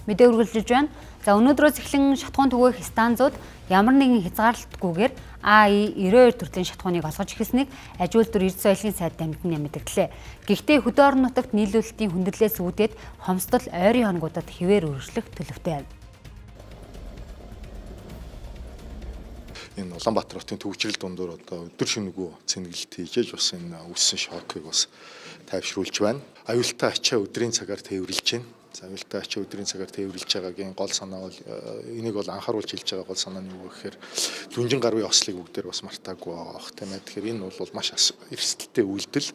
мэдээ үргэлжилж байна. За өнөөдрөөс эхлэн шатхуун түгээх станцууд ямар нэгэн хязгаарлалтгүйгээр АИ-92 төрлийн шатхууныг олгож эхэлснийг аж үйлдвэр эрдэс соёлын сайд дамжин мэдгдлээ. Гэхдээ хөдөө орон нутагт нийлүүлэлтийн хүндрэлээс үүдээд хомсдол ойрын хоногудад хэвээр үргэлжлэх төлөвтэй байна. Энэ Улаанбаатар хотын төвчрэл дундуур одоо өдөр шөнөгүй цэнгэлт хийж бас энэ үүссэн шокыг бас тайвшруулж байна. Аюултай ачаа өдрийн цагаар тээвэрлэж байна. За аюултай ачаа өдрийн цагаар тээвэрлэж байгаагийн гол санаа бол энийг бол анхааруулж хэлж байгаа гол санаа нь юу гэхээр дүнжин гаруй ослыг бүгдээр бас мартаагүй байх тийм ээ. Тэгэхээр энэ бол маш эрсдэлтэй үйлдэл.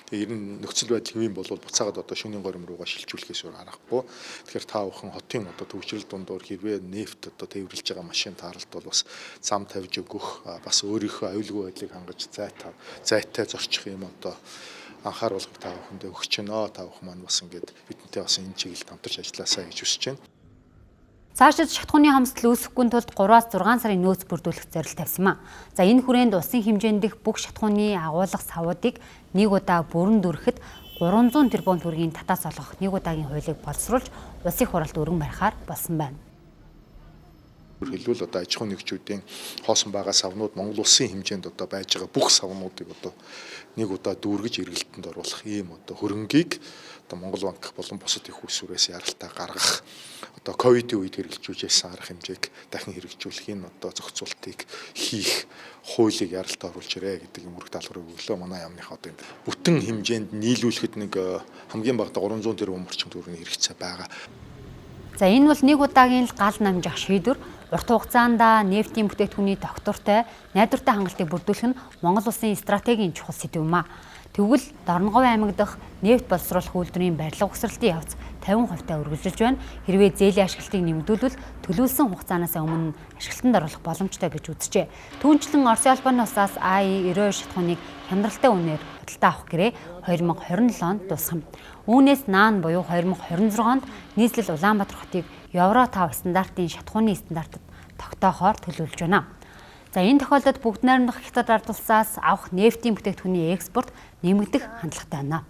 Тэр энэ нөхцөл байдал хэвэн бол буцаагаад одоо шөнийн горим руугаа шилжүүлэхээс өөр аргагүй. Тэгэхээр та бүхэн хотын одоо төвчрэл дундуур хэрвээ нефт одоо тээвэрлэж байгаа машин тааралт бол бас зам тавьж өгөх бас өөрийнхөө аюулгүй байдлыг хангаж зайтай зорчих юм одоо анхааруулгыг та бүхэндээ өгч байна. Та бүхэн маань бас ингээд бидэнтэй бас энэ чиглэлд хамтарч ажилласаа гэж хүсэж байна. Цаашид шатхууны хомсдол үүсэхгүй тулд 3-6 сарын нөөц бүрдүүлэх зорилт тавьсан юм а. За энэ хүрээнд усын хэмжээнд дэх бүх шатхууны агуулга савуудыг нэг удаа бүрэн дүрэхэд 300 тэрбум төгрөгийн татаас олгох нэг удаагийн хуулийг боловсруулж улсын хуралд өргөн барихаар болсон байна. Хэлбэл одоо аж ахуйн нэгжүүдийн хоосон байгаа савнууд Монгол улсын хэмжээнд одоо байж байгаа бүх савнуудыг одоо нэг удаа дүүргэж эргэлтэнд оруулах ийм одоо хөрөнгийг одоо Монгол банк болон бусад их усүрээс яралтай гаргах одоо ковидын үед хэрэгжүүлжсэн арга хэмжээг дахин хэрэгжүүлэх энэ одоо зохицуултыг хийх хуулийг яралтай оруулж ирээ гэдэг юм үрэг даалгаврыг өглөө манай яамных одоо энэ бүтэн хэмжээнд нийлүүлэхэд нэг хамгийн багадаа 300 тэрбум орчим төгрөгийн хэрэгцээ байгаа. За энэ бол нэг удаагийн л гал намжих шийдвэр. Урт хугацаанд нефтийн бүтээгдэхүүний тогтвортой, найдвартай хангалтыг бүрдүүлэх нь Монгол улсын стратегийн чухал сэдэв юм а. Тэгвэл Дорноговь аймаг дахь нефт боловсруулах үйлдвэрийн барилга угсралтын явц 50% үргэлжилж байна. Хэрвээ зээлийн ашиглалтыг нэмэгдүүлвэл төлөвлөсөн хугацаанаас өмнө ашиглалтанд оруулах боломжтой гэж үзжээ. Түүнчлэн Оросын албаны усаас АИ-92 шатхууныг хямдралтай үнээр худалдаа авах гэрээ 2027 онд дуусгав. Үүнээс наан буюу 2026 онд нийслэл Улаанбаатар хотыг Евро 5 стандартын шатхууны стандартад тогтоохоор төлөвлөж байна. За энэ тохиолдолд бүгд найрамдах Хятад ард улсаас авах нефтийн бүтээгдэхүүний экспорт нэмэгдэх хандлагатай байна.